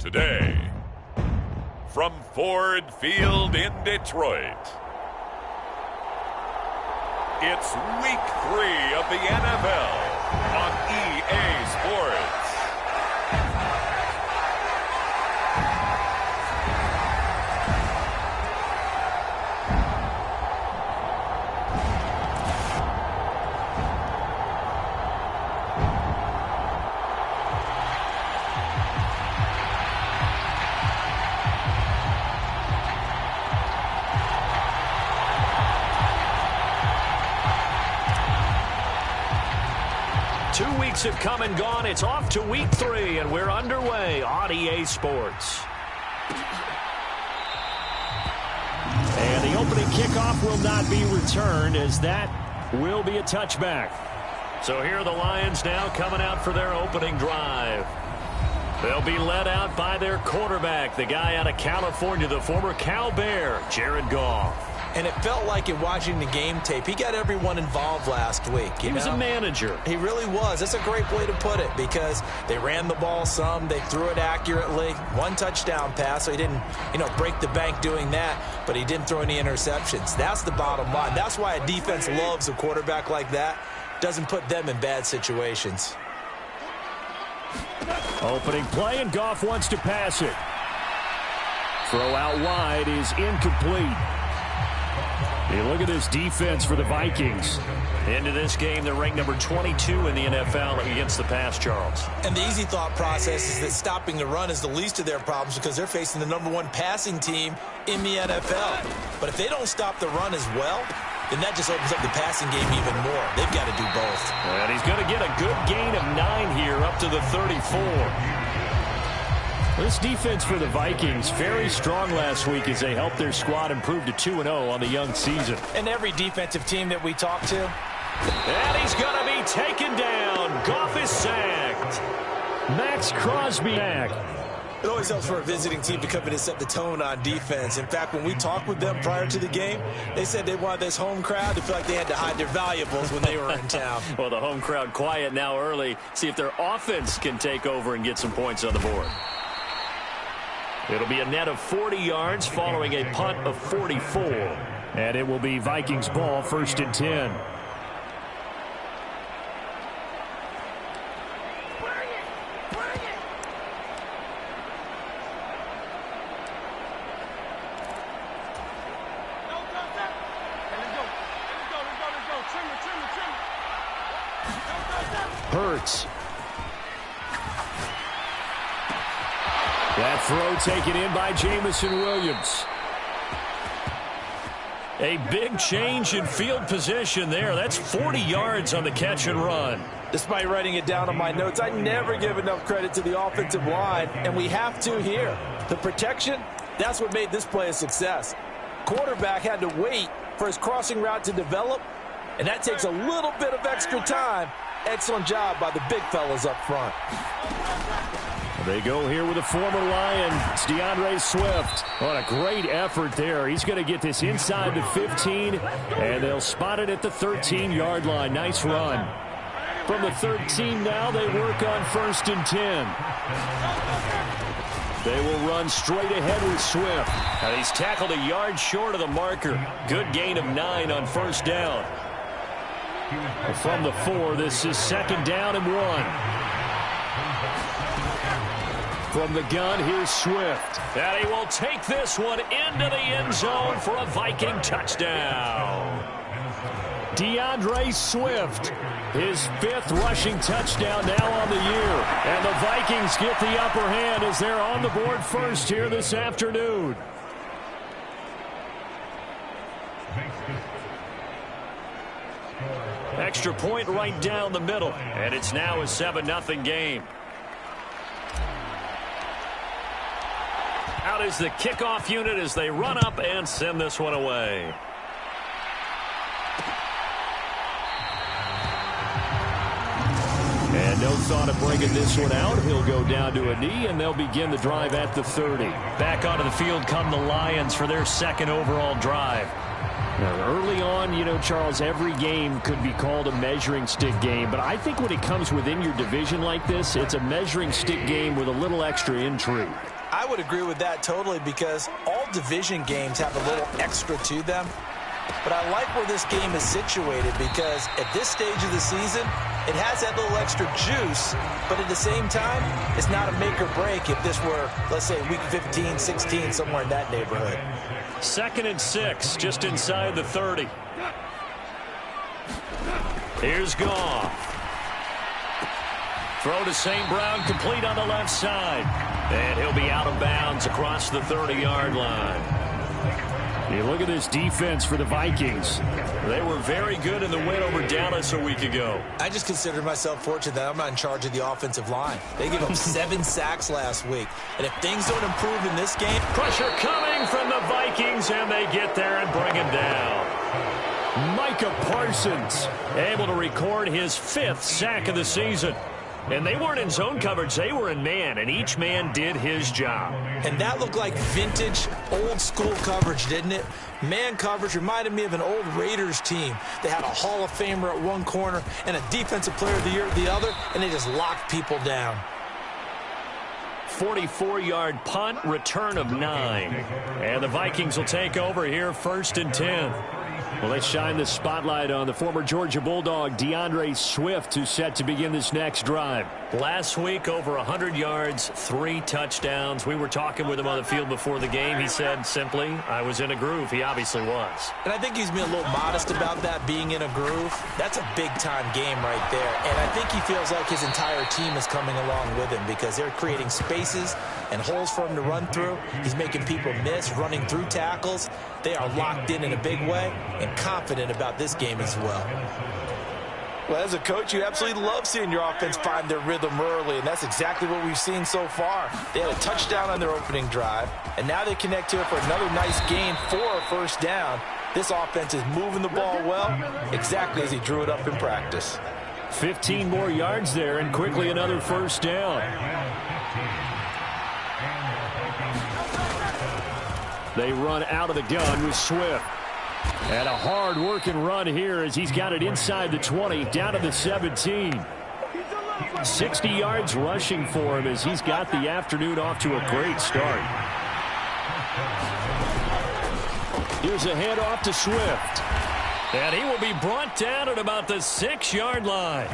Today, from Ford Field in Detroit, it's Week 3 of the NFL on EA Sports. 2 weeks have come and gone. It's off to Week 3, and we're underway on EA Sports. And the opening kickoff will not be returned, as that will be a touchback. So here are the Lions now coming out for their opening drive. They'll be led out by their quarterback, the guy out of California, the former Cal Bear, Jared Goff. And it felt like in watching the game tape, he got everyone involved last week. He was a manager. He really was. That's a great way to put it, because they ran the ball some, they threw it accurately. 1 touchdown pass, so he didn't, break the bank doing that, but he didn't throw any interceptions. That's the bottom line. That's why a defense loves a quarterback like that. Doesn't put them in bad situations. Opening play, and Goff wants to pass it. Throw out wide is incomplete. Hey, look at this defense for the Vikings. Into this game, they're ranked number 22 in the NFL against the pass, Charles. And the easy thought process is that stopping the run is the least of their problems, because they're facing the #1 passing team in the NFL. But if they don't stop the run as well, then that just opens up the passing game even more. They've got to do both. And he's going to get a good gain of 9 here, up to the 34. This defense for the Vikings, very strong last week as they helped their squad improve to 2-0 on the young season. And every defensive team that we talk to. And he's going to be taken down. Goff is sacked. Max Crosby back. It always helps for a visiting team to come in and set the tone on defense. In fact, when we talked with them prior to the game, they said they wanted this home crowd to feel like they had to hide their valuables when they were in town. Well, the home crowd quiet now early. See if their offense can take over and get some points on the board. It'll be a net of 40 yards following a punt of 44. And it will be Vikings ball, 1st and 10. Hurts. That throw taken in by Jamison Williams. A big change in field position there. That's 40 yards on the catch and run. Despite writing it down on my notes, I never give enough credit to the offensive line, and we have to here. The protection, that's what made this play a success. Quarterback had to wait for his crossing route to develop, and that takes a little bit of extra time. Excellent job by the big fellas up front. They go here with a former Lion. It's DeAndre Swift. What a great effort there. He's going to get this inside the 15, and they'll spot it at the 13-yard line. Nice run. From the 13 now, they work on 1st and 10. They will run straight ahead with Swift. And he's tackled a yard short of the marker. Good gain of 9 on 1st down. From the 4, this is 2nd down and 1. From the gun, here's Swift. And he will take this one into the end zone for a Viking touchdown. DeAndre Swift, his 5th rushing touchdown now on the year. And the Vikings get the upper hand as they're on the board first here this afternoon. Extra point right down the middle. And it's now a 7-0 game. Out is the kickoff unit as they run up and send this one away. And no thought of bringing this one out. He'll go down to a knee, and they'll begin the drive at the 30. Back onto the field come the Lions for their 2nd overall drive. Now, early on, Charles, every game could be called a measuring stick game. But I think when it comes within your division like this, it's a measuring stick game with a little extra intrigue. I would agree with that totally because all division games have a little extra to them. But I like where this game is situated because at this stage of the season, it has that little extra juice, but at the same time, it's not a make or break if this were, let's say, week 15, 16, somewhere in that neighborhood. 2nd and 6, just inside the 30. Here's Goff. Throw to St. Brown, complete on the left side. And he'll be out of bounds across the 30-yard line. You look at this defense for the Vikings. They were very good in the win over Dallas a week ago. I just consider myself fortunate that I'm not in charge of the offensive line. They gave up 7 sacks last week. And if things don't improve in this game... Pressure coming from the Vikings, and they get there and bring him down. Micah Parsons able to record his 5th sack of the season. And they weren't in zone coverage. They were in man, and each man did his job. And that looked like vintage, old-school coverage, didn't it? Man coverage reminded me of an old Raiders team. They had a Hall of Famer at one corner and a Defensive Player of the Year at the other, and they just locked people down. 44-yard punt, return of 9. And the Vikings will take over here, 1st and 10. Well, let's shine the spotlight on the former Georgia Bulldog, DeAndre Swift, who's set to begin this next drive. Last week, over 100 yards, 3 touchdowns. We were talking with him on the field before the game. He said simply, I was in a groove. He obviously was. And I think he's been a little modest about that, being in a groove. That's a big-time game right there. And I think he feels like his entire team is coming along with him because they're creating spaces and holes for him to run through. He's making people miss, running through tackles. They are locked in a big way and confident about this game as well. Well, as a coach, you absolutely love seeing your offense find their rhythm early, and that's exactly what we've seen so far. They had a touchdown on their opening drive, and now they connect here for another nice gain for a 1st down. This offense is moving the ball well, exactly as he drew it up in practice. 15 more yards there, and quickly another 1st down. They run out of the gun with Swift. And a hard-working run here as he's got it inside the 20, down to the 17. 60 yards rushing for him as he's got the afternoon off to a great start. Here's a handoff to Swift. And he will be brought down at about the 6-yard line.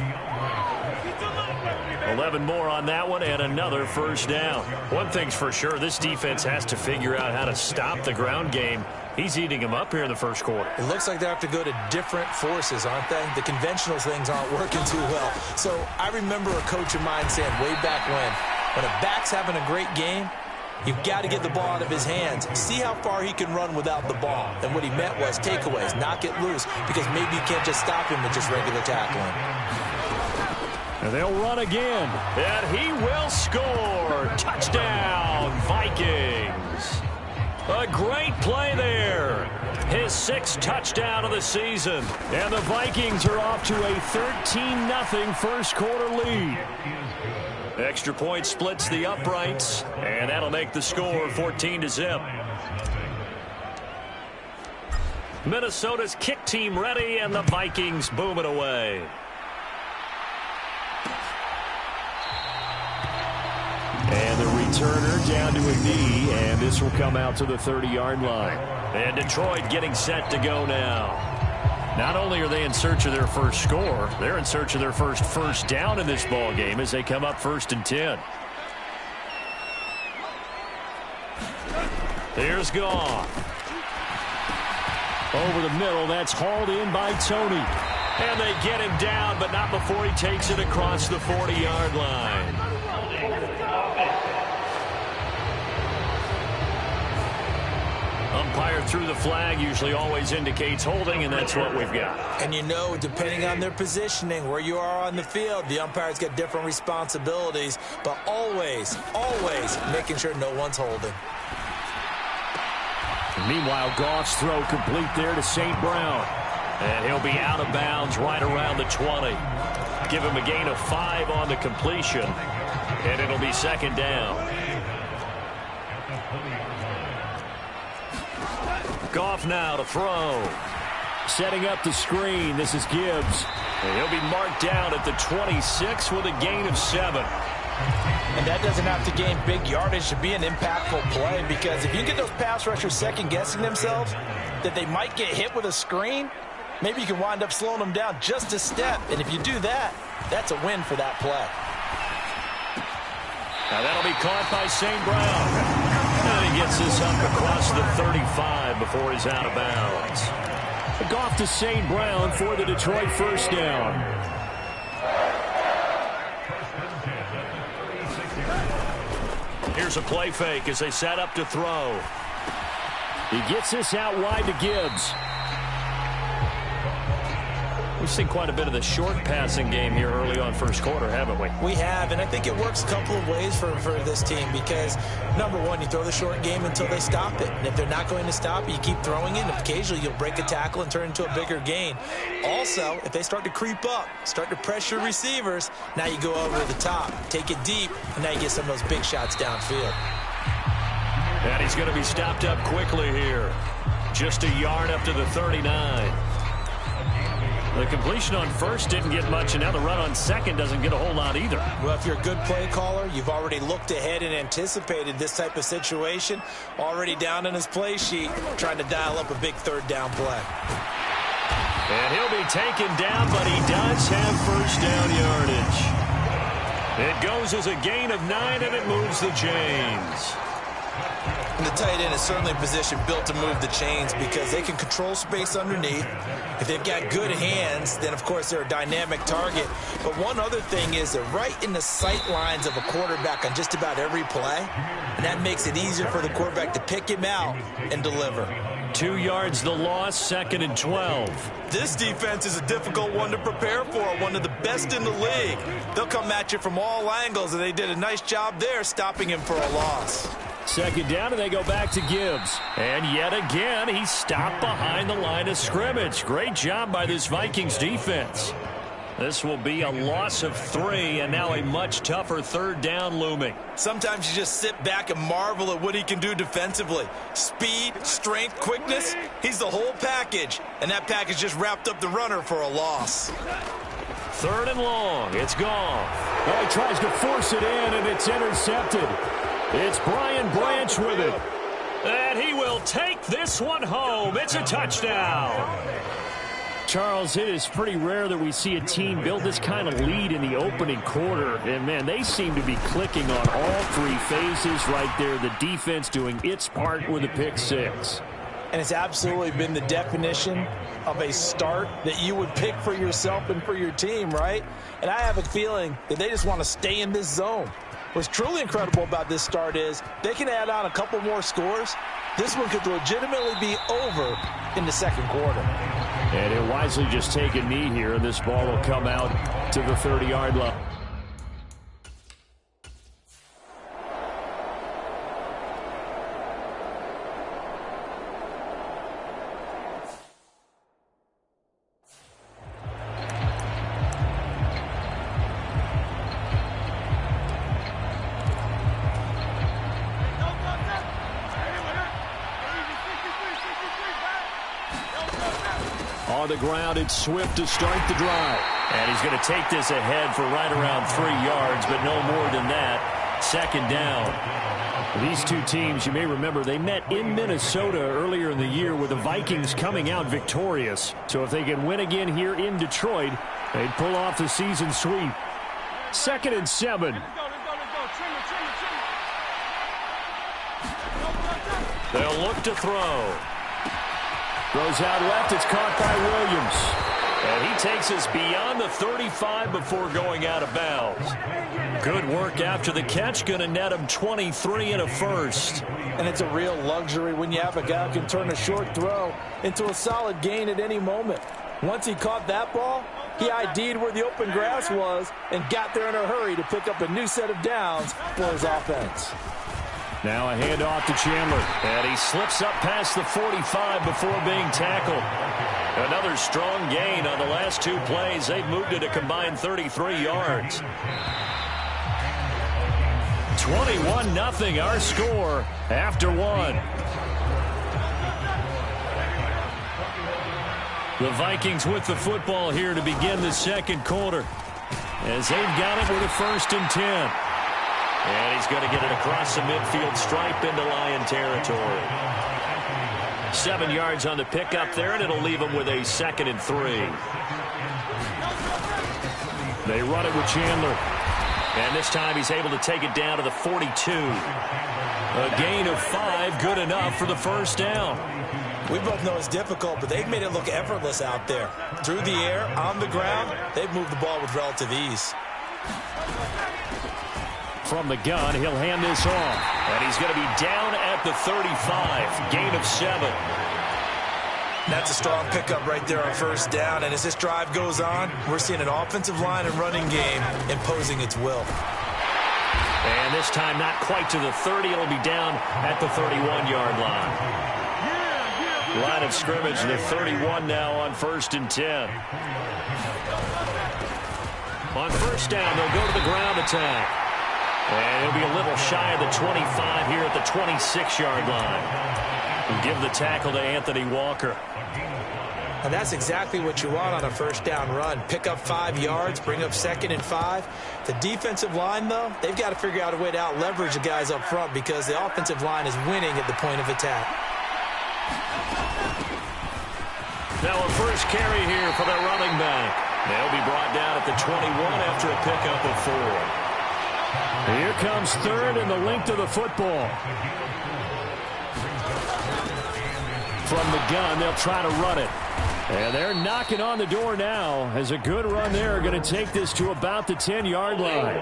11 more on that one and another 1st down. One thing's for sure, this defense has to figure out how to stop the ground game. He's eating them up here in the 1st quarter. It looks like they have to go to different forces, aren't they? The conventional things aren't working too well. So I remember a coach of mine saying way back when a back's having a great game, you've got to get the ball out of his hands. See how far he can run without the ball. And what he meant was takeaways, knock it loose, because maybe you can't just stop him with just regular tackling. And they'll run again. And he will score. Touchdown, Vikings. A great play there. His 6th touchdown of the season. And the Vikings are off to a 13-0 1st quarter lead. Extra point splits the uprights, and that'll make the score 14-0. Minnesota's kick team ready, and the Vikings boom it away. And the returner down to a knee, and this will come out to the 30-yard line. And Detroit getting set to go now. Not only are they in search of their first score, they're in search of their first down in this ball game as they come up 1st and 10. Here's Goff. Over the middle, that's hauled in by Tony. And they get him down, but not before he takes it across the 40-yard line. Umpire through the flag usually always indicates holding, and that's what we've got. And you know, depending on their positioning, where you are on the field, the umpires get different responsibilities, but always making sure no one's holding. Meanwhile, Goff's throw complete there to St. Brown. And he'll be out of bounds right around the 20. Give him a gain of 5 on the completion, and it'll be 2nd down. Goff now to throw. Setting up the screen. This is Gibbs. And he'll be marked down at the 26 with a gain of 7. And that doesn't have to gain big yardage to be an impactful play, because if you get those pass rushers second-guessing themselves that they might get hit with a screen, maybe you can wind up slowing them down just a step. And if you do that, that's a win for that play. Now that'll be caught by St. Brown. And he gets this up across the 35 before he's out of bounds. Off to St. Brown for the Detroit first down. Here's a play fake as they set up to throw. He gets this out wide to Gibbs. We've seen quite a bit of the short passing game here early on first quarter, haven't we? We have, and I think it works a couple of ways for this team because, number one, you throw the short game until they stop it. And if they're not going to stop it, you keep throwing it, and occasionally you'll break a tackle and turn into a bigger gain. Also, if they start to creep up, start to pressure receivers, now you go over the top, take it deep, and now you get some of those big shots downfield. And he's going to be stopped up quickly here. Just a yard up to the 39. The completion on first didn't get much, and now the run on second doesn't get a whole lot either. Well, if you're a good play caller, you've already looked ahead and anticipated this type of situation. Already down in his play sheet, trying to dial up a big third down play. And he'll be taken down, but he does have first down yardage. It goes as a gain of 9, and it moves the chains. And the tight end is certainly a position built to move the chains because they can control space underneath. If they've got good hands, then, of course, they're a dynamic target. But one other thing is they're right in the sight lines of a quarterback on just about every play, and that makes it easier for the quarterback to pick him out and deliver. 2 yards the loss, 2nd and 12. This defense is a difficult one to prepare for, one of the best in the league. They'll come at you from all angles, and they did a nice job there stopping him for a loss. 2nd down, and they go back to Gibbs. And yet again, he's stopped behind the line of scrimmage. Great job by this Vikings defense. This will be a loss of 3, and now a much tougher 3rd down looming. Sometimes you just sit back and marvel at what he can do defensively. Speed, strength, quickness, he's the whole package. And that package just wrapped up the runner for a loss. 3rd and long, it's gone. Well, he tries to force it in, and it's intercepted. It's Brian Branch with it. And he will take this one home. It's a touchdown. Charles, it is pretty rare that we see a team build this kind of lead in the opening quarter. And, man, they seem to be clicking on all 3 phases right there. The defense doing its part with a pick 6. And it's absolutely been the definition of a start that you would pick for yourself and for your team, right? And I have a feeling that they just want to stay in this zone. What's truly incredible about this start is they can add on a couple more scores. This one could legitimately be over in the 2nd quarter. And he'll wisely just take a knee here, and this ball will come out to the 30-yard line. On the ground, it's Swift to start the drive. And he's going to take this ahead for right around 3 yards, but no more than that. 2nd down. These two teams, you may remember, they met in Minnesota earlier in the year with the Vikings coming out victorious. So if they can win again here in Detroit, they'd pull off the season sweep. 2nd and 7. They'll look to throw. Throws out left. It's caught by Williams. And he takes us beyond the 35 before going out of bounds. Good work after the catch. Going to net him 23 and a first. And it's a real luxury when you have a guy who can turn a short throw into a solid gain at any moment. Once he caught that ball, he ID'd where the open grass was and got there in a hurry to pick up a new set of downs for his offense. Now a handoff to Chandler. And he slips up past the 45 before being tackled. Another strong gain on the last 2 plays. They've moved it a combined 33 yards. 21-0 our score after 1. The Vikings with the football here to begin the 2nd quarter, as they've got it with a 1st and 10. And he's going to get it across the midfield stripe into Lion territory. 7 yards on the pickup there, and it'll leave him with a 2nd and 3. They run it with Chandler. And this time he's able to take it down to the 42. A gain of 5, good enough for the first down. We both know it's difficult, but they've made it look effortless out there. Through the air, on the ground, they've moved the ball with relative ease. From the gun, he'll hand this off. And he's going to be down at the 35. Gain of 7. That's a strong pickup right there on first down. And as this drive goes on, we're seeing an offensive line and running game imposing its will. And this time not quite to the 30. It'll be down at the 31-yard line. Line of scrimmage, the 31 now on 1st and 10. On first down, they'll go to the ground attack. And it'll be a little shy of the 25 here at the 26-yard line. We'll give the tackle to Anthony Walker. And that's exactly what you want on a first down run. Pick up 5 yards, bring up 2nd and 5. The defensive line, though, they've got to figure out a way to out-leverage the guys up front because the offensive line is winning at the point of attack. Now a first carry here for the running back. They'll be brought down at the 21 after a pickup of 4. Here comes 3rd and the length of the football. From the gun, they'll try to run it. And they're knocking on the door now as a good run there. Going to take this to about the 10-yard line.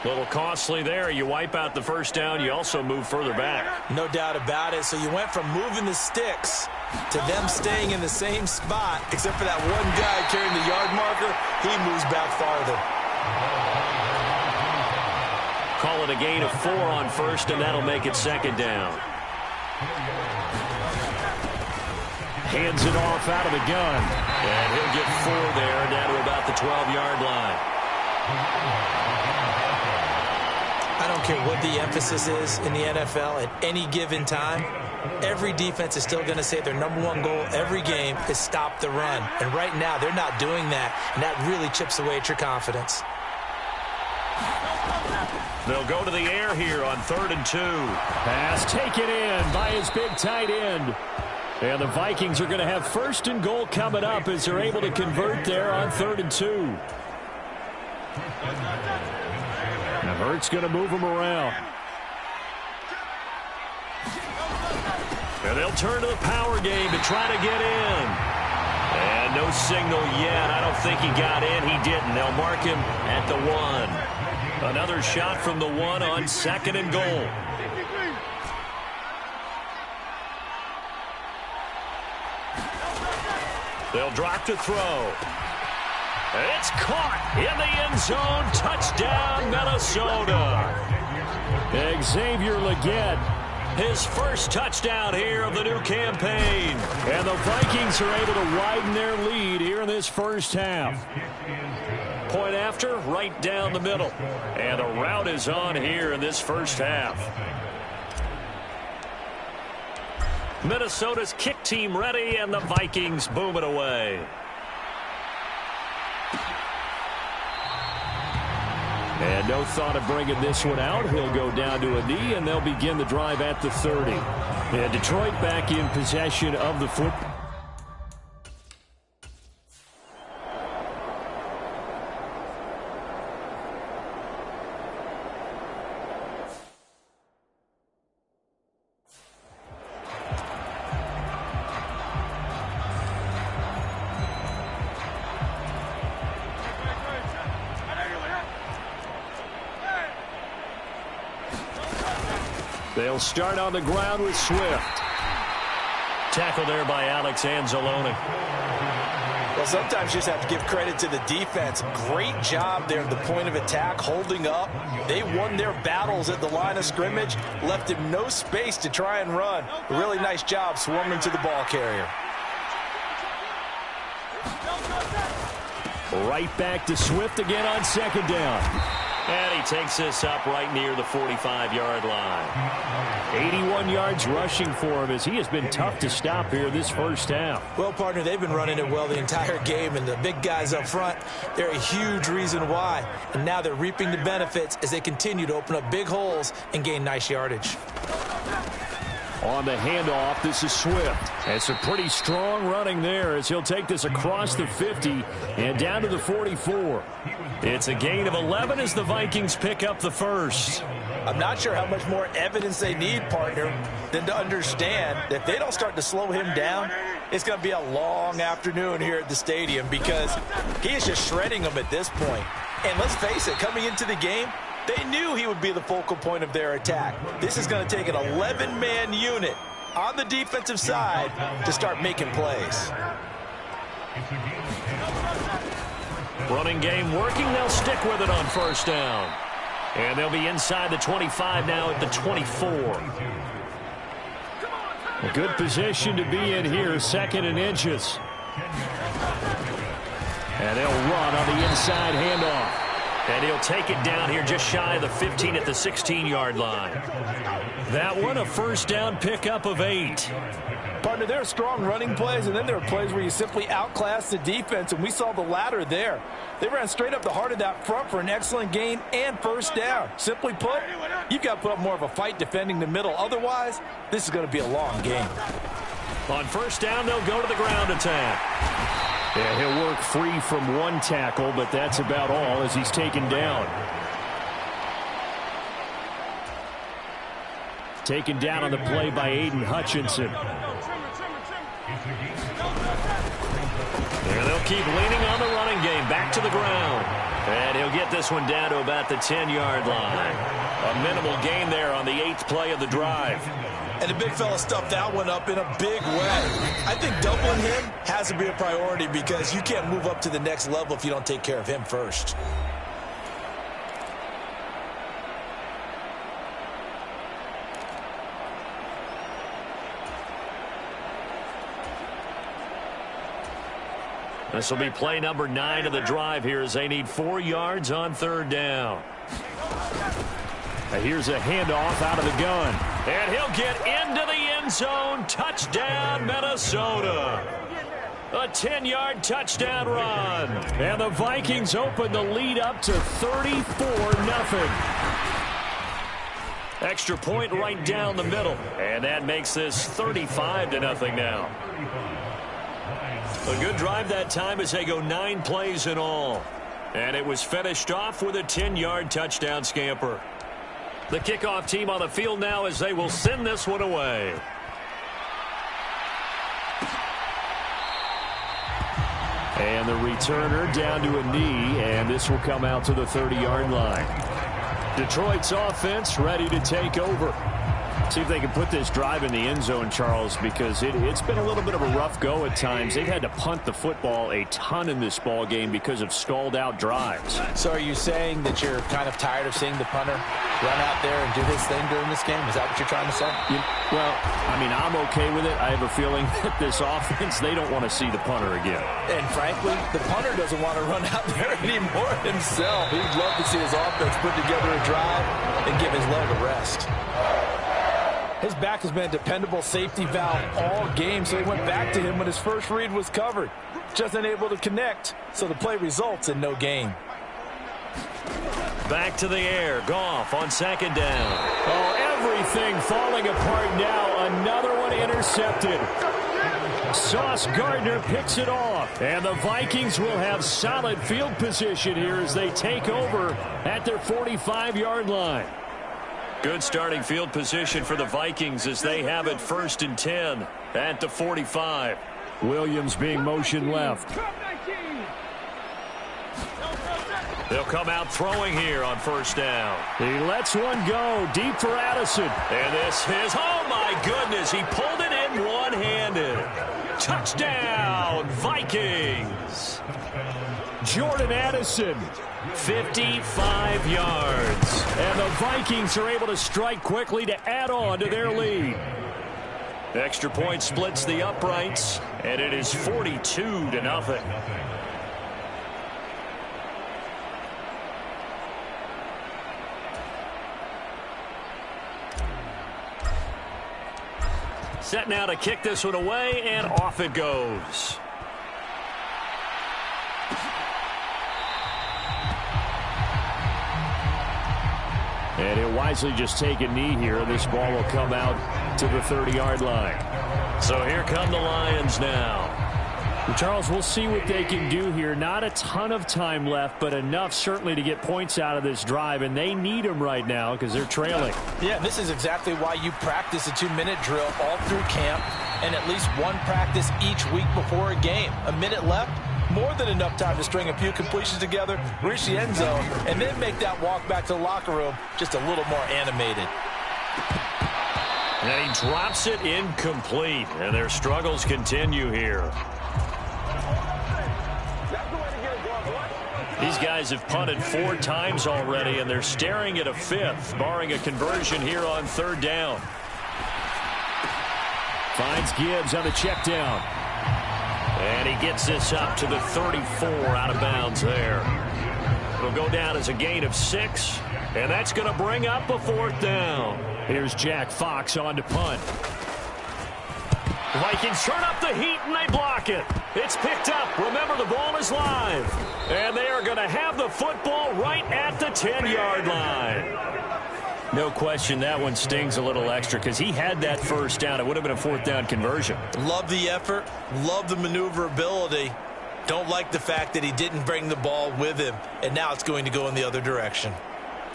A little costly there. You wipe out the first down. You also move further back. No doubt about it. So you went from moving the sticks to them staying in the same spot, except for that one guy carrying the yard marker. He moves back farther. Call it a gain of 4 on first, and that'll make it 2nd down. Hands it off out of the gun. And he'll get 4 there, down to about the 12-yard line. I don't care what the emphasis is in the NFL at any given time. Every defense is still going to say their #1 goal every game is stop the run. And right now, they're not doing that, and that really chips away at your confidence. They'll go to the air here on 3rd and 2. Pass taken in by his big tight end. And the Vikings are going to have 1st and goal coming up as they're able to convert there on 3rd and 2. Now Hurts going to move him around. And they'll turn to the power game to try to get in. And no signal yet. I don't think he got in. He didn't. They'll mark him at the 1. Another shot from the 1 on 2nd and goal. They'll drop to throw. It's caught in the end zone. Touchdown, Minnesota. Xavier Legette. His first touchdown here of the new campaign. And the Vikings are able to widen their lead here in this first half. Point after, right down the middle. And the route is on here in this first half. Minnesota's kick team ready, and the Vikings boom it away. And no thought of bringing this one out. He'll go down to a knee, and they'll begin the drive at the 30. And Detroit back in possession of the football. They'll start on the ground with Swift. Tackle there by Alex Anzalone. Well, sometimes you just have to give credit to the defense. Great job there at the point of attack, holding up. They won their battles at the line of scrimmage, left him no space to try and run. A really nice job swarming to the ball carrier. Right back to Swift again on 2nd down. And he takes this up right near the 45-yard line. 81 21 yards rushing for him as he has been tough to stop here this first half. Well, partner, they've been running it well the entire game, and the big guys up front, they're a huge reason why. And now they're reaping the benefits as they continue to open up big holes and gain nice yardage. On the handoff, this is Swift. It's a pretty strong running there as he'll take this across the 50 and down to the 44. It's a gain of 11 as the Vikings pick up the first. I'm not sure how much more evidence they need, partner, than to understand that if they don't start to slow him down, it's going to be a long afternoon here at the stadium because he is just shredding them at this point. And let's face it, coming into the game, they knew he would be the focal point of their attack. This is going to take an 11-man unit on the defensive side to start making plays. Running game working. They'll stick with it on first down. And they'll be inside the 25 now at the 24. A good position to be in here, 2nd and inches. And they'll run on the inside handoff. And he'll take it down here just shy of the 15 at the 16-yard line. That one, a first down pickup of 8. Partner, there are strong running plays, and then there are plays where you simply outclass the defense, and we saw the latter there. They ran straight up the heart of that front for an excellent gain and first down. Simply put, you've got to put up more of a fight defending the middle. Otherwise, this is going to be a long game. On first down, they'll go to the ground attack. Yeah, he'll work free from one tackle, but that's about all as he's taken down. Taken down on the play by Aiden Hutchinson. And they'll keep leaning on the running game. Back to the ground. And he'll get this one down to about the 10-yard line. A minimal gain there on the 8th play of the drive. And the big fella stuffed that one up in a big way. I think doubling him has to be a priority because you can't move up to the next level if you don't take care of him first. This will be play number 9 of the drive here as they need 4 yards on third down. And here's a handoff out of the gun. And he'll get into the end zone. Touchdown, Minnesota. A 10-yard touchdown run. And the Vikings open the lead up to 34-0. Extra point right down the middle. And that makes this 35-0 now. A good drive that time as they go 9 plays in all. And it was finished off with a 10-yard touchdown scamper. The kickoff team on the field now as they will send this one away. And the returner down to a knee, and this will come out to the 30-yard line. Detroit's offense ready to take over. See if they can put this drive in the end zone, Charles, because it's been a little bit of a rough go at times. They've had to punt the football a ton in this ball game because of stalled-out drives. So are you saying that you're kind of tired of seeing the punter run out there and do his thing during this game? Is that what you're trying to say? Well, I mean, I'm okay with it. I have a feeling that this offense, they don't want to see the punter again. And frankly, the punter doesn't want to run out there anymore himself. He'd love to see his offense put together a drive and give his leg a rest. His back has been a dependable safety valve all game, so he went back to him when his first read was covered. Just unable to connect, so the play results in no gain. Back to the air. Goff on second down. Oh, everything falling apart now. Another one intercepted. Sauce Gardner picks it off. And the Vikings will have solid field position here as they take over at their 45-yard line. Good starting field position for the Vikings as they have it 1st and 10 at the 45. Williams being motion left. They'll come out throwing here on first down. He lets one go deep for Addison. And this is, oh my goodness, he pulled it in one-handed. Touchdown, Vikings. Jordan Addison. 55 yards. And the Vikings are able to strike quickly to add on to their lead. Extra point splits the uprights, and it is 42-0. Set now to kick this one away, and off it goes. And he'll wisely just take a knee here. This ball will come out to the 30-yard line. So here come the Lions now. Charles, we'll see what they can do here. Not a ton of time left, but enough certainly to get points out of this drive, and they need them right now because they're trailing. Yeah, this is exactly why you practice a 2-minute drill all through camp and at least one practice each week before a game. A minute left, more than enough time to string a few completions together, reach the end zone, and then make that walk back to the locker room just a little more animated. And he drops it incomplete, and their struggles continue here. These guys have punted 4 times already, and they're staring at a 5th, barring a conversion here on 3rd down. Finds Gibbs on the check down. And he gets this up to the 34 out of bounds there. It'll go down as a gain of 6, and that's going to bring up a 4th down. Here's Jack Fox on to punt. The Vikings turn up the heat, and they block it. It's picked up. Remember, the ball is live. And they are going to have the football right at the 10-yard line. No question that one stings a little extra because he had that first down. It would have been a 4th down conversion. Love the effort. Love the maneuverability. Don't like the fact that he didn't bring the ball with him. And now it's going to go in the other direction.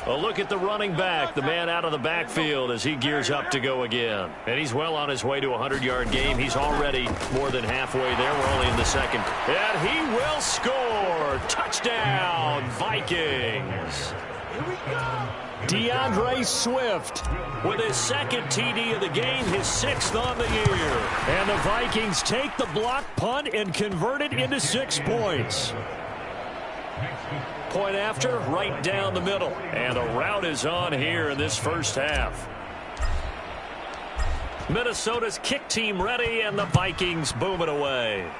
A look at the running back, the man out of the backfield as he gears up to go again. And he's well on his way to a 100-yard game. He's already more than halfway there. We're only in the 2nd. And he will score. Touchdown, Vikings. Here we go. DeAndre Swift with his 2nd TD of the game, his 6th on the year. And the Vikings take the block punt and convert it into 6 points. Point after, right down the middle. And the route is on here in this first half. Minnesota's kick team ready, and the Vikings boom it away.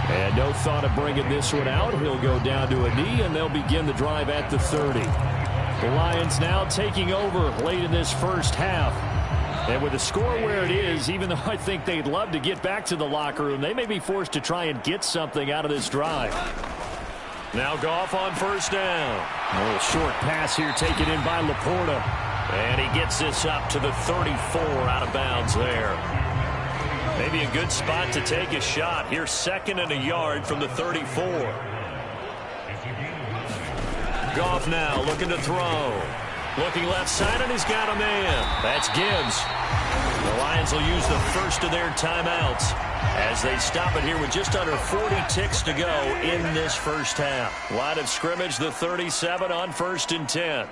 And no thought of bringing this one out. He'll go down to a knee, and they'll begin the drive at the 30. The Lions now taking over late in this first half. And with the score where it is, even though I think they'd love to get back to the locker room, they may be forced to try and get something out of this drive. Now Goff on 1st down. A little short pass here taken in by Laporta. And he gets this up to the 34 out of bounds there. Maybe a good spot to take a shot. Here's 2nd and a yard from the 34. Goff now looking to throw. Looking left side, and he's got a man. That's Gibbs. The Lions will use the first of their timeouts as they stop it here with just under 40 ticks to go in this first half. Line of scrimmage, the 37 on 1st and 10.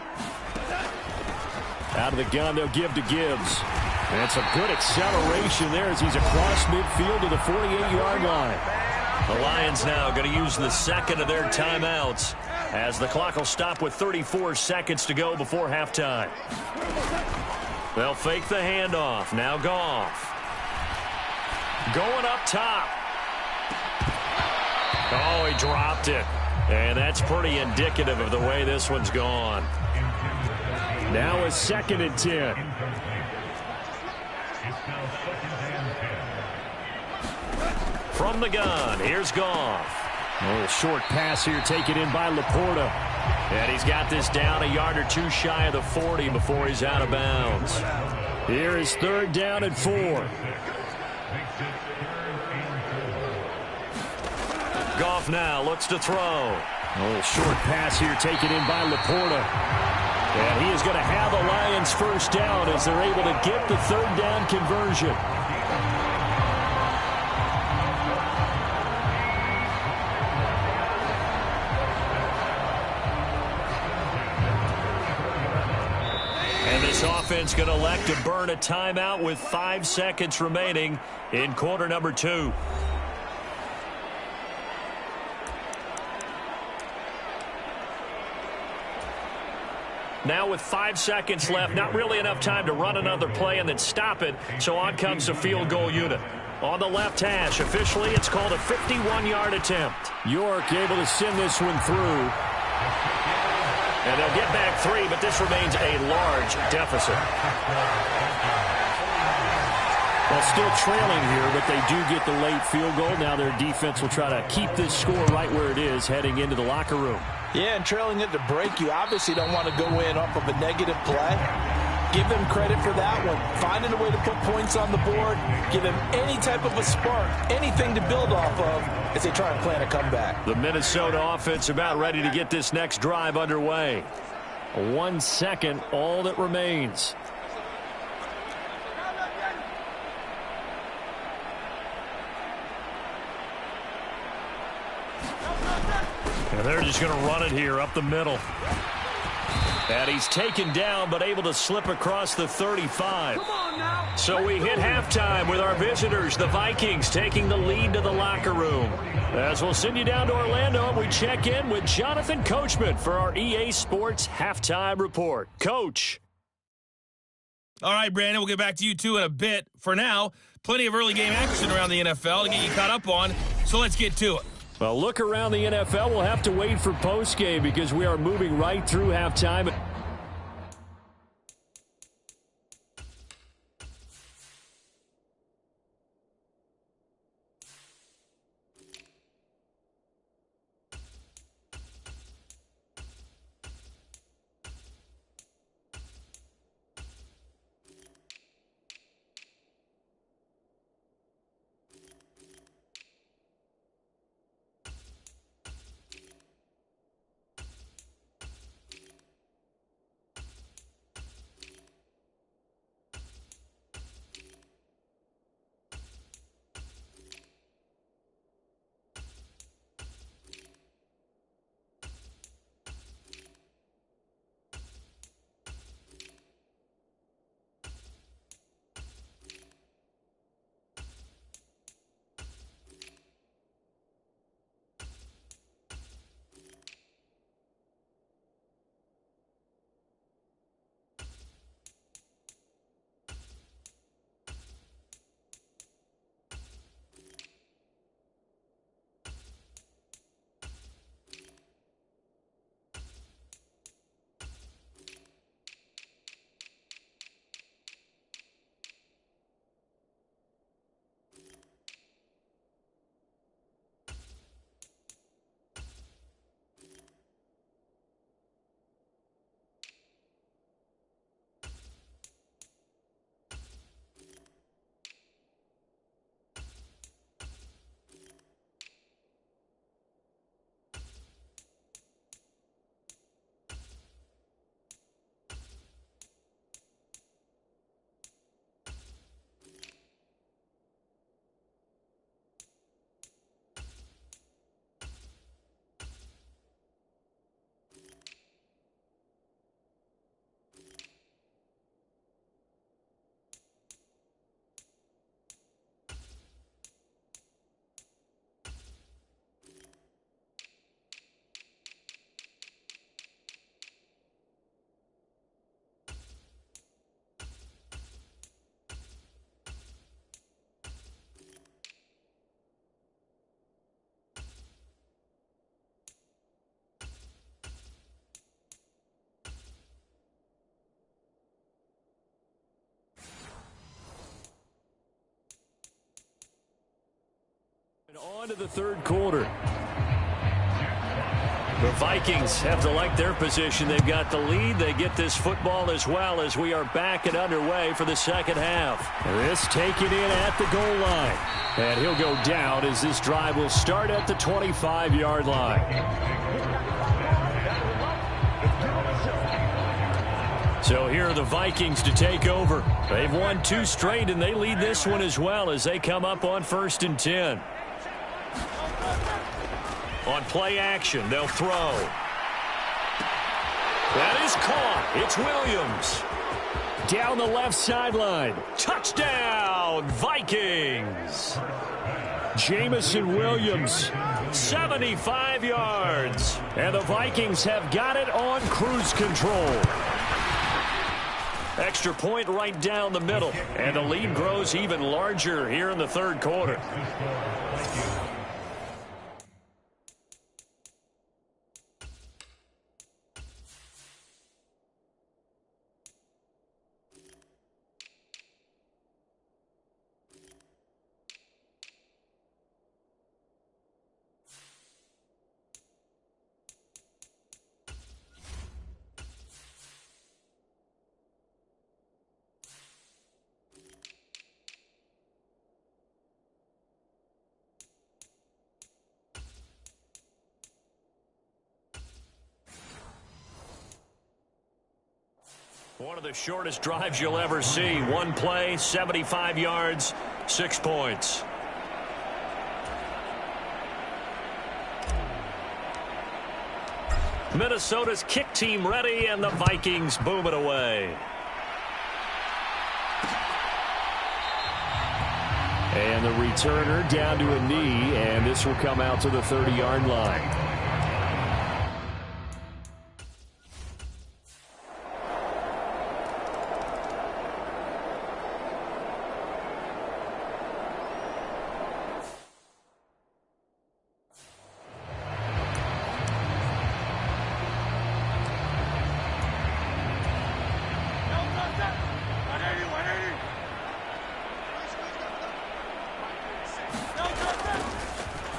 Out of the gun, they'll give to Gibbs. And some good acceleration there as he's across midfield to the 48-yard line. The Lions now going to use the 2nd of their timeouts as the clock will stop with 34 seconds to go before halftime. They'll fake the handoff. Now Goff. Going up top. Oh, he dropped it. And that's pretty indicative of the way this one's gone. Now a 2nd and 10. From the gun, here's Goff. A little short pass here taken in by Laporta. And he's got this down a yard or 2 shy of the 40 before he's out of bounds. Here is 3rd down and 4. Goff now looks to throw. A little short pass here taken in by Laporta. And he is going to have the Lions 1st down as they're able to get the 3rd down conversion. This offense going to elect to burn a timeout with 5 seconds remaining in quarter number 2. Now with 5 seconds left, not really enough time to run another play and then stop it, so on comes the field goal unit. On the left hash, officially it's called a 51-yard attempt. York able to send this one through. And they'll get back 3, but this remains a large deficit. Well, still trailing here, but they do get the late field goal. Now their defense will try to keep this score right where it is heading into the locker room. Yeah, and trailing at the break, you obviously don't want to go in off of a negative play. Give them credit for that one. Finding a way to put points on the board, give them any type of a spark, anything to build off of as they try and plan a comeback. The Minnesota offense about ready to get this next drive underway. 1 second, all that remains. And they're just going to run it here up the middle. And he's taken down, but able to slip across the 35. So we hit halftime with our visitors, the Vikings, taking the lead to the locker room. As we'll send you down to Orlando, and we check in with Jonathan Coachman for our EA Sports Halftime Report. Coach. All right, Brandon, we'll get back to you, too, in a bit. For now, plenty of early game action around the NFL to get you caught up on, so let's get to it. Well, look around the NFL. We'll have to wait for postgame because we are moving right through halftime. On to the third quarter. The Vikings have to like their position. They've got the lead. They get this football as well as we are back and underway for the second half. This taken in at the goal line. And he'll go down as this drive will start at the 25-yard line. So here are the Vikings to take over. They've won 2 straight, and they lead this one as well as they come up on 1st and 10. On play action, they'll throw. That is caught. It's Williams. Down the left sideline. Touchdown, Vikings. Jamison Williams. 75 yards. And the Vikings have got it on cruise control. Extra point right down the middle. And the lead grows even larger here in the third quarter. One of the shortest drives you'll ever see. One play, 75 yards, 6 points. Minnesota's kick team ready, and the Vikings boom it away. And the returner down to a knee, and this will come out to the 30-yard line.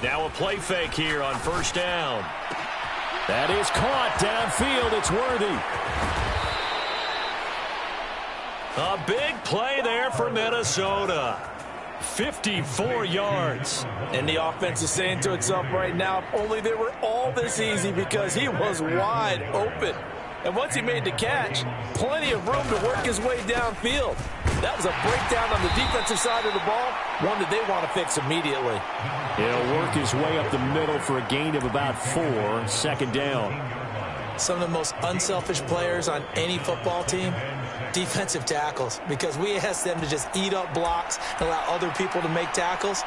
Now a play fake here on first down. That is caught downfield. It's Worthy. A big play there for Minnesota. 54 yards. And the offense is saying to itself right now, if only they were all this easy, because he was wide open. And once he made the catch, plenty of room to work his way downfield. That was a breakdown on the defensive side of the ball, one that they want to fix immediately. He'll work his way up the middle for a gain of about 4, second down. Some of the most unselfish players on any football team, defensive tackles, because we ask them to just eat up blocks and allow other people to make tackles.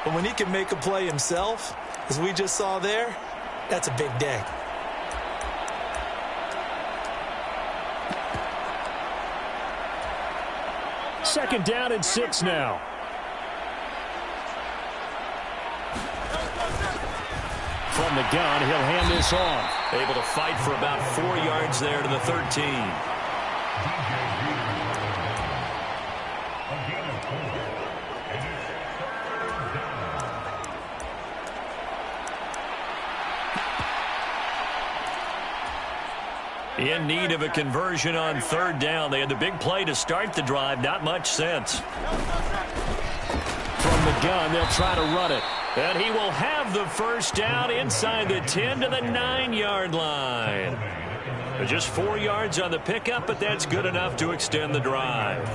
But when he can make a play himself, as we just saw there, that's a big day. Second down and 6 now. From the gun, he'll hand this off. Able to fight for about 4 yards there to the 13. In need of a conversion on third down. They had the big play to start the drive. Not much sense. From the gun, they'll try to run it. And he will have the first down inside the 10 to the 9-yard line. Just 4 yards on the pickup, but that's good enough to extend the drive.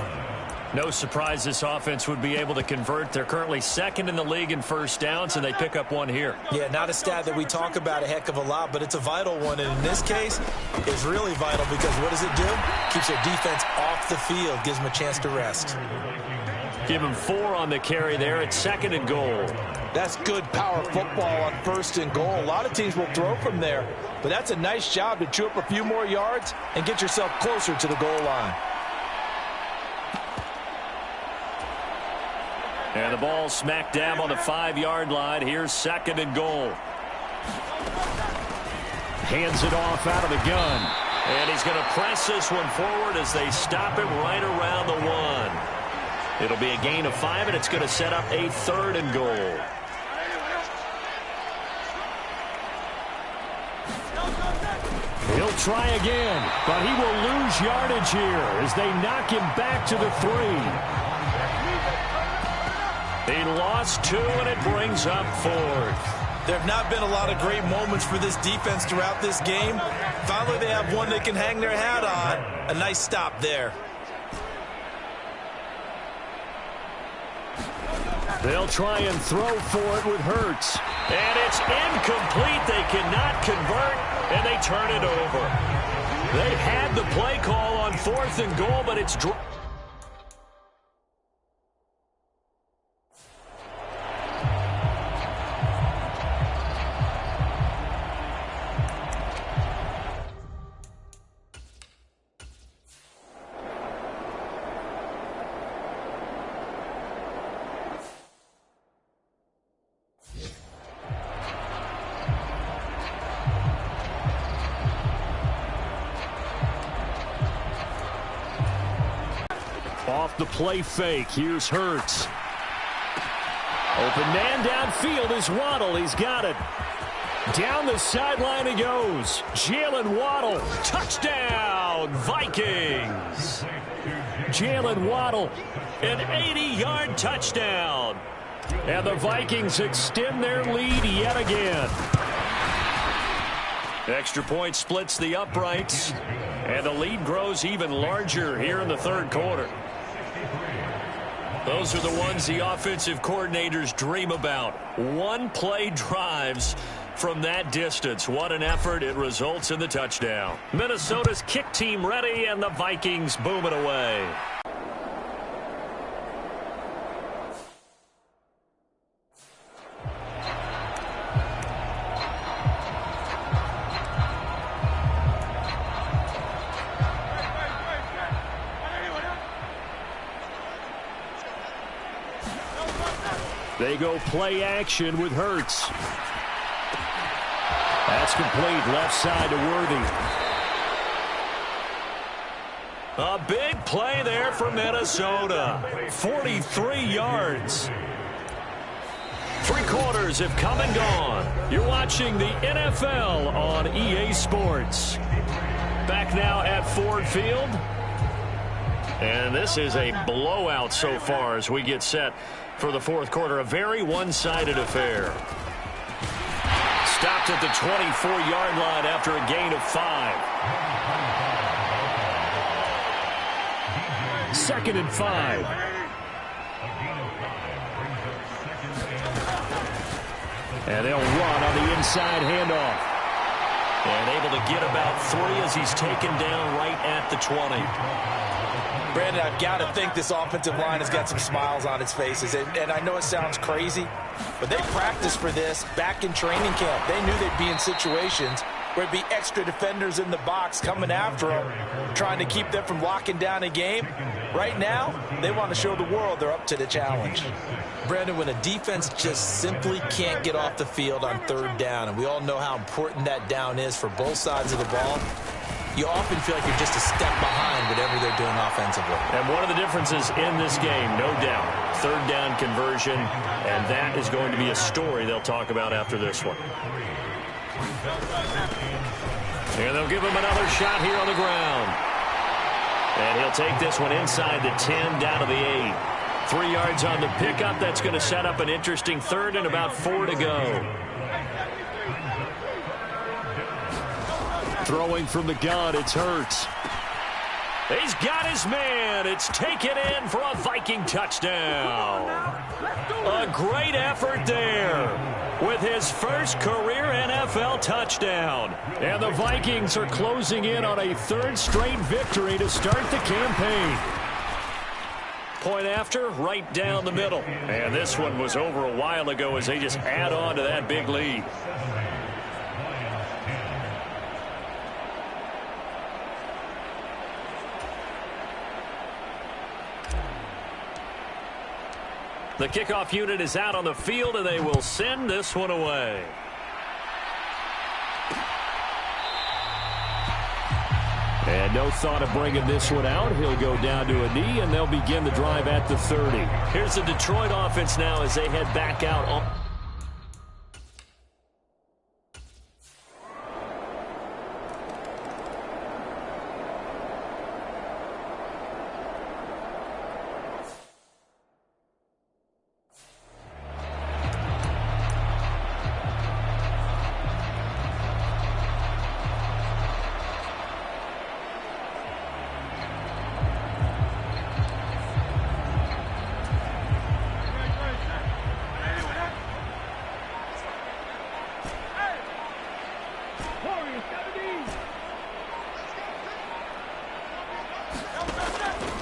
No surprise this offense would be able to convert. They're currently second in the league in first downs, and they pick up one here. Yeah, not a stat that we talk about a heck of a lot, but it's a vital one. And in this case, it's really vital because what does it do? Keeps their defense off the field, gives them a chance to rest. Give him 4 on the carry there at second and goal. That's good power football on first and goal. A lot of teams will throw from there, but that's a nice job to chew up a few more yards and get yourself closer to the goal line. And the ball smack dab on the 5-yard line. Here's second and goal. Hands it off out of the gun. And he's going to press this one forward as they stop him right around the 1. It'll be a gain of 5, and it's going to set up a third and goal. He'll try again, but he will lose yardage here as they knock him back to the 3. He lost 2, and it brings up 4th. There have not been a lot of great moments for this defense throughout this game. Finally, they have one they can hang their hat on. A nice stop there. They'll try and throw for it with Hurts. And it's incomplete. They cannot convert, and they turn it over. They had the play call on 4th and goal, but it's dropped. Off the play fake, here's Hurts. Open man downfield is Waddle. He's got it. Down the sideline he goes. Jalen Waddle. Touchdown, Vikings. Jalen Waddle. An 80-yard touchdown. And the Vikings extend their lead yet again. Extra point splits the uprights. And the lead grows even larger here in the third quarter. Those are the ones the offensive coordinators dream about. One-play drives from that distance. What an effort. It results in the touchdown. Minnesota's kick team ready, and the Vikings boom it away. They go play action with Hurts. That's complete, left side to Worthy. A big play there for Minnesota. 43 yards. 3 quarters have come and gone. You're watching the NFL on EA Sports. Back now at Ford Field. And this is a blowout so far as we get set for the fourth quarter. A very one-sided affair. Stopped at the 24-yard line after a gain of 5. 2nd and 5. And they'll run on the inside handoff. And able to get about 3 as he's taken down right at the 20. Brandon, I've got to think this offensive line has got some smiles on its faces. And I know it sounds crazy, but they practiced for this back in training camp. They knew they'd be in situations where it'd be extra defenders in the box coming after them, trying to keep them from locking down a game. Right now, they want to show the world they're up to the challenge. Brandon, when a defense just simply can't get off the field on 3rd down, and we all know how important that down is for both sides of the ball, you often feel like you're just a step behind whatever they're doing offensively. And one of the differences in this game, no doubt, 3rd down conversion, and that is going to be a story they'll talk about after this one. And they'll give him another shot here on the ground. And he'll take this one inside the 10, down to the 8. 3 yards on the pickup. That's going to set up an interesting 3rd and about 4 to go. Throwing from the gun, it's Hurts. He's got his man. It's taken in for a Viking touchdown. A great effort there with his first career NFL touchdown. And the Vikings are closing in on a 3rd straight victory to start the campaign. Point after, right down the middle. And this one was over a while ago as they just add on to that big lead. The kickoff unit is out on the field, and they will send this one away. And no thought of bringing this one out. He'll go down to a knee, and they'll begin the drive at the 30. Here's the Detroit offense now as they head back out on.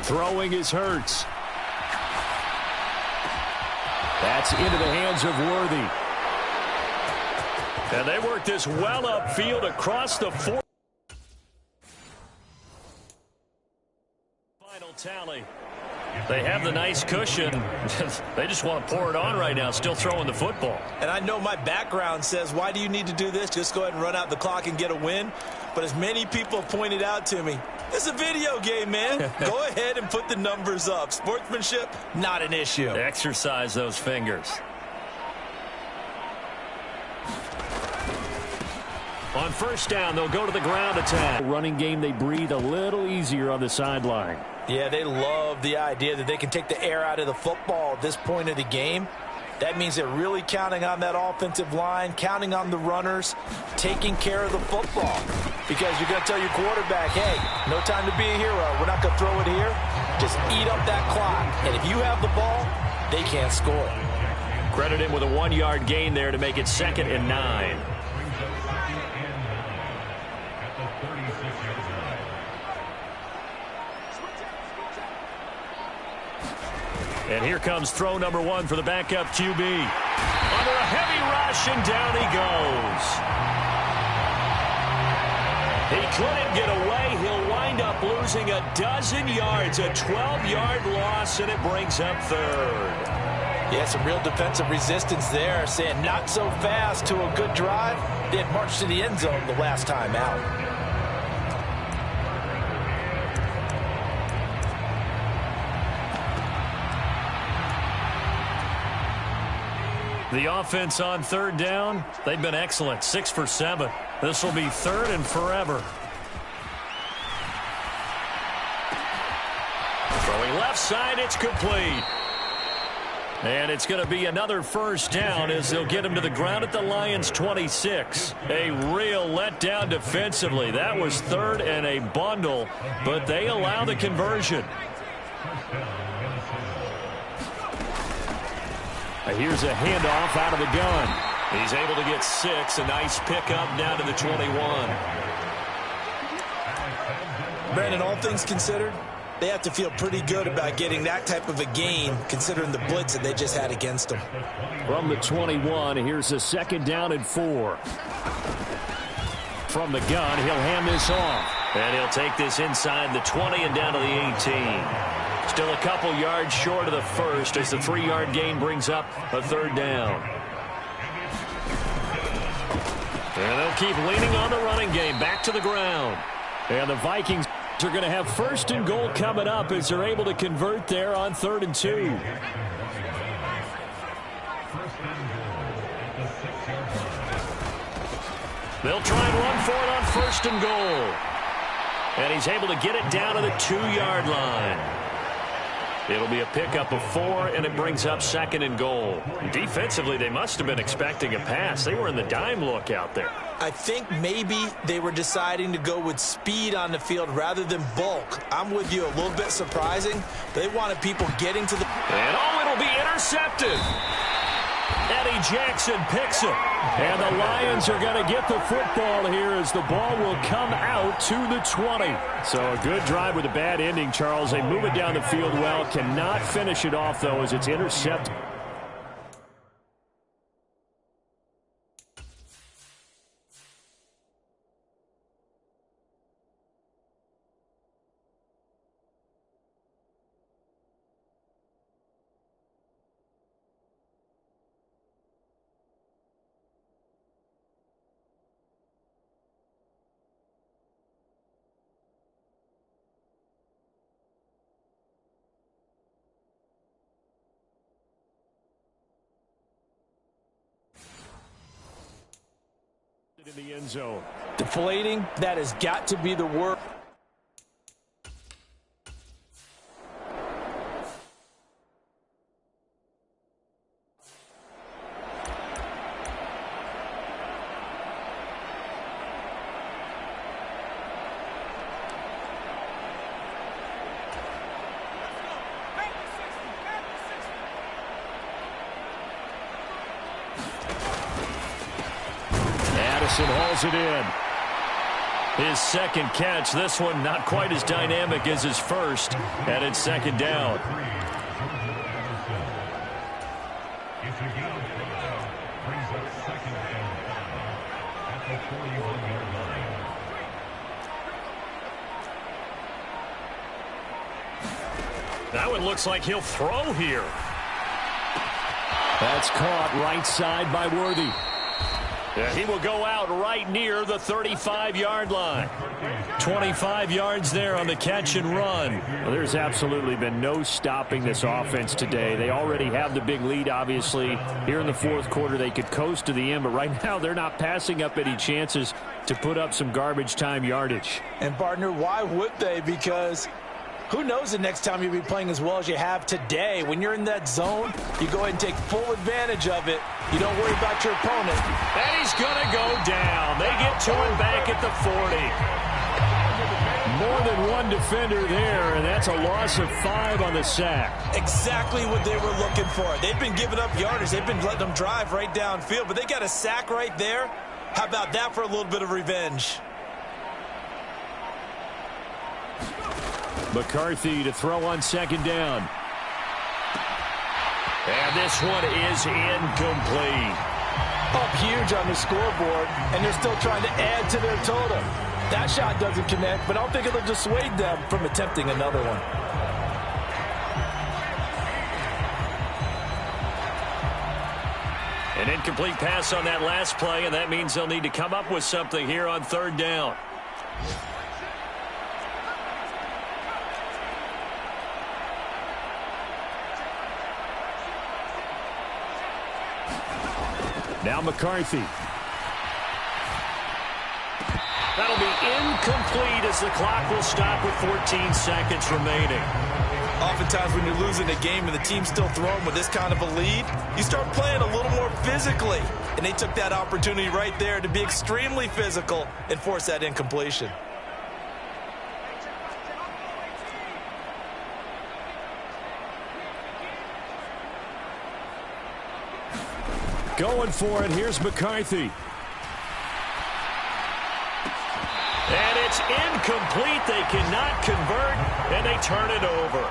Throwing is Hurts. That's into the hands of Worthy. And they work this well upfield across the 4. Final tally. They have the nice cushion. They just want to pour it on right now, still throwing the football. And I know my background says, why do you need to do this? Just go ahead and run out the clock and get a win. But as many people have pointed out to me, it's a video game, man. Go ahead and put the numbers up. Sportsmanship, not an issue. Exercise those fingers. On 1st down, they'll go to the ground attack. Running game, they breathe a little easier on the sideline. Yeah, they love the idea that they can take the air out of the football at this point of the game. That means they're really counting on that offensive line, counting on the runners, taking care of the football. because you're going to tell your quarterback, hey, no time to be a hero. We're not going to throw it here. Just eat up that clock. And if you have the ball, they can't score. Credit him with a 1-yard gain there to make it 2nd and 9. And here comes throw number 1 for the backup QB. Under a heavy rush, and down he goes. He couldn't get away. He'll wind up losing a dozen yards, a 12-yard loss, and it brings up 3rd. Yeah, some real defensive resistance there, saying not so fast to a good drive. They had marched to the end zone the last time out. The offense on 3rd down, they've been excellent, 6 for 7. This will be 3rd and forever. Throwing left side, it's complete. And it's going to be another 1st down as they'll get him to the ground at the Lions' 26. A real letdown defensively. That was 3rd and a bundle, but they allow the conversion. Here's a handoff out of the gun. He's able to get 6. A nice pickup down to the 21. Brandon, all things considered, they have to feel pretty good about getting that type of a gain considering the blitz that they just had against them. From the 21, here's a 2nd down and 4. From the gun, he'll hand this off. And he'll take this inside the 20 and down to the 18. Still a couple yards short of the 1st as the 3-yard gain brings up a 3rd down. And they'll keep leaning on the running game. Back to the ground. And the Vikings are going to have 1st and goal coming up as they're able to convert there on 3rd and 2. They'll try and run for it on 1st and goal. And he's able to get it down to the 2-yard line. It'll be a pickup of 4, and it brings up 2nd and goal. Defensively, they must have been expecting a pass. They were in the dime look out there. I think maybe they were deciding to go with speed on the field rather than bulk. I'm with you, a little bit surprising. They wanted people getting to the... And it'll be intercepted. Eddie Jackson picks it. And the Lions are going to get the football here as the ball will come out to the 20. So a good drive with a bad ending, Charles. They move it down the field well. Cannot finish it off, though, as it's intercepted. In the end zone. Deflating, that has got to be the word. Hauls it in. His 2nd catch. This one not quite as dynamic as his 1st. And it's 2nd down. That one looks like he'll throw here. That's caught right side by Worthy. Yeah, he will go out right near the 35-yard line. 25 yards there on the catch and run. Well, there's absolutely been no stopping this offense today. They already have the big lead, obviously. Here in the 4th quarter, they could coast to the end, but right now they're not passing up any chances to put up some garbage time yardage. And, partner, why would they? Because Who knows the next time you'll be playing as well as you have today. When you're in that zone, you go ahead and take full advantage of it. You don't worry about your opponent. And he's going to go down. They get to him back at the 40. More than one defender there, and that's a loss of 5 on the sack. Exactly what they were looking for. They've been giving up yardage. They've been letting them drive right downfield, but they got a sack right there. How about that for a little bit of revenge? McCarthy to throw on second down. And this one is incomplete. Up huge on the scoreboard, and they're still trying to add to their total. That shot doesn't connect, but I don't think it'll dissuade them from attempting another one. An incomplete pass on that last play, and that means they'll need to come up with something here on third down. Now McCarthy. That'll be incomplete as the clock will stop with 14 seconds remaining. Oftentimes when you're losing a game and the team's still throwing with this kind of a lead, you start playing a little more physically. And they took that opportunity right there to be extremely physical and force that incompletion. Going for it, here's McCarthy. And it's incomplete. They cannot convert, and they turn it over.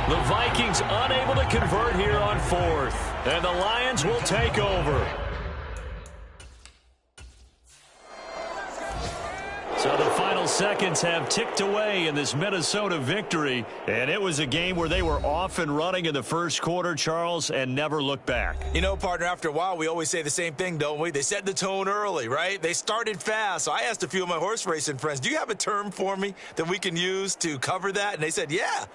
The Vikings unable to convert here on fourth, and the Lions will take over. So the final seconds have ticked away in this Minnesota victory, and it was a game where they were off and running in the first quarter, Charles, and never looked back. You know, partner, after a while, we always say the same thing, don't we? They set the tone early, right? They started fast. So I asked a few of my horse racing friends, do you have a term for me that we can use to cover that? And they said, yeah.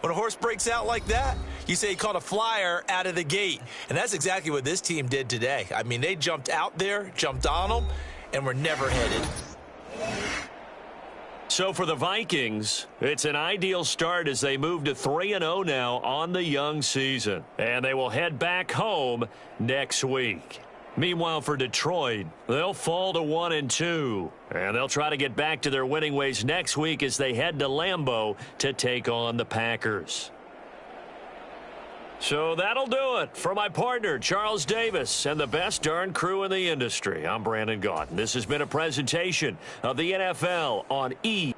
When a horse breaks out like that, you say he caught a flyer out of the gate. And that's exactly what this team did today. I mean, they jumped out there, jumped on them, and were never headed. So for the Vikings, it's an ideal start as they move to 3-0 now on the young season. And they will head back home next week. Meanwhile, for Detroit, they'll fall to 1-2. And they'll try to get back to their winning ways next week as they head to Lambeau to take on the Packers. So that'll do it for my partner, Charles Davis, and the best darn crew in the industry. I'm Brandon Gaudin. This has been a presentation of the NFL on E!